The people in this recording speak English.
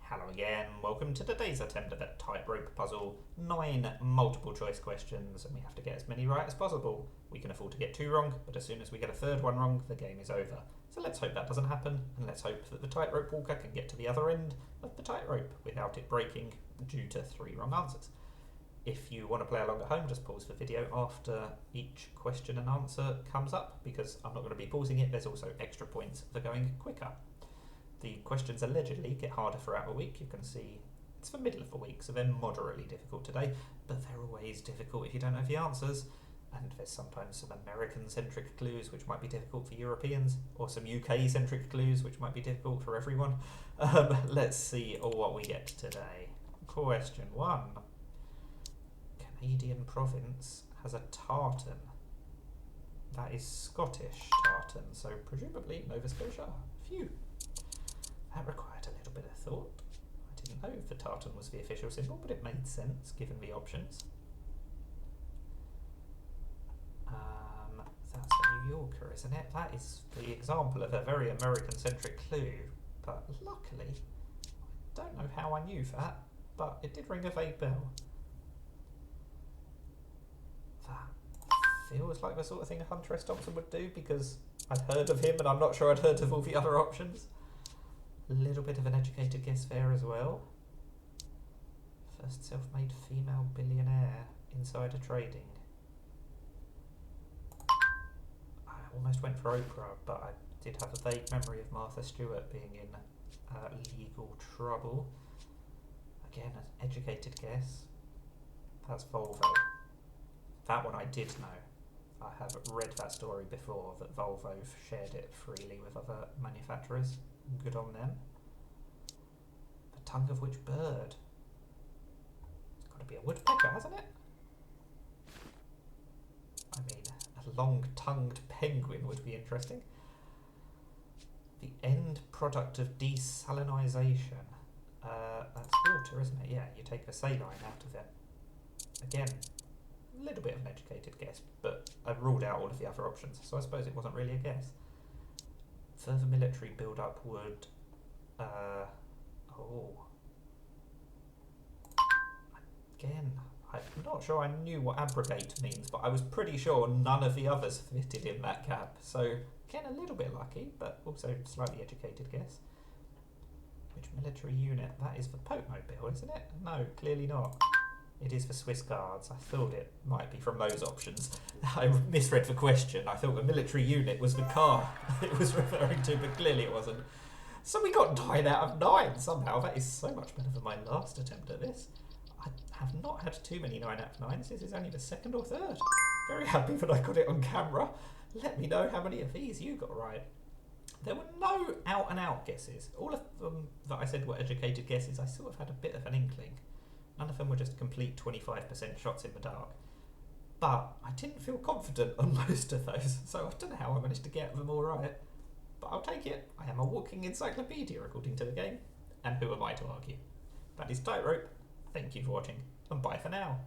Hello again, welcome to today's attempt at that tightrope puzzle. 9 multiple choice questions and we have to get as many right as possible. We can afford to get 2 wrong, but as soon as we get a third one wrong, the game is over. So let's hope that doesn't happen, and let's hope that the tightrope walker can get to the other end of the tightrope without it breaking due to 3 wrong answers. If you want to play along at home, just pause the video after each question and answer comes up, because I'm not going to be pausing it. There's also extra points for going quicker. The questions allegedly get harder throughout the week. You can see it's the middle of the week, so they're moderately difficult today, but they're always difficult if you don't know the answers. And there's sometimes some American-centric clues which might be difficult for Europeans, or some UK-centric clues which might be difficult for everyone. Let's see what we get today. Question 1. Canadian province has a tartan. That is Scottish tartan, so presumably Nova Scotia. Phew. That required a little bit of thought. I didn't know the tartan was the official symbol, but it made sense given the options. That's a New Yorker, isn't it? That is the example of a very American-centric clue, but luckily, I don't know how I knew that, but it did ring a vague bell. That feels like the sort of thing Hunter S. Thompson would do, because I'd heard of him and I'm not sure I'd heard of all the other options. A little bit of an educated guess there as well. First self-made female billionaire, insider trading. I almost went for Oprah, but I did have a vague memory of Martha Stewart being in legal trouble. Again, an educated guess. That's Volvo. That one I did know. I have read that story before, that Volvo shared it freely with other manufacturers. Good on them. The tongue of which bird? It's got to be a woodpecker, hasn't it? I mean, a long-tongued penguin would be interesting. The end product of desalinization. That's water, isn't it? Yeah, you take the saline out of it. Again, a little bit of an educated guess, but I've ruled out all of the other options, so I suppose it wasn't really a guess. Further military build-up would... Again, I'm not sure I knew what abrogate means, but I was pretty sure none of the others fitted in that gap. So, again, a little bit lucky, but also slightly educated guess. Which military unit? That is the Pope-mobile, isn't it? No, clearly not. It is the Swiss Guards. I thought it might be from those options. I misread the question. I thought the military unit was the car it was referring to, but clearly it wasn't. So we got 9 out of 9 somehow. That is so much better than my last attempt at this. I have not had too many 9 out of 9s. This is only the 2nd or 3rd. Very happy that I got it on camera. Let me know how many of these you got right. There were no out-and-out guesses. All of them that I said were educated guesses, I sort of had a bit of an inkling. None of them were just complete 25% shots in the dark. But I didn't feel confident on most of those, so I don't know how I managed to get them all right. But I'll take it. I am a walking encyclopedia according to the game. And who am I to argue? That is Tightrope. Thank you for watching, and bye for now.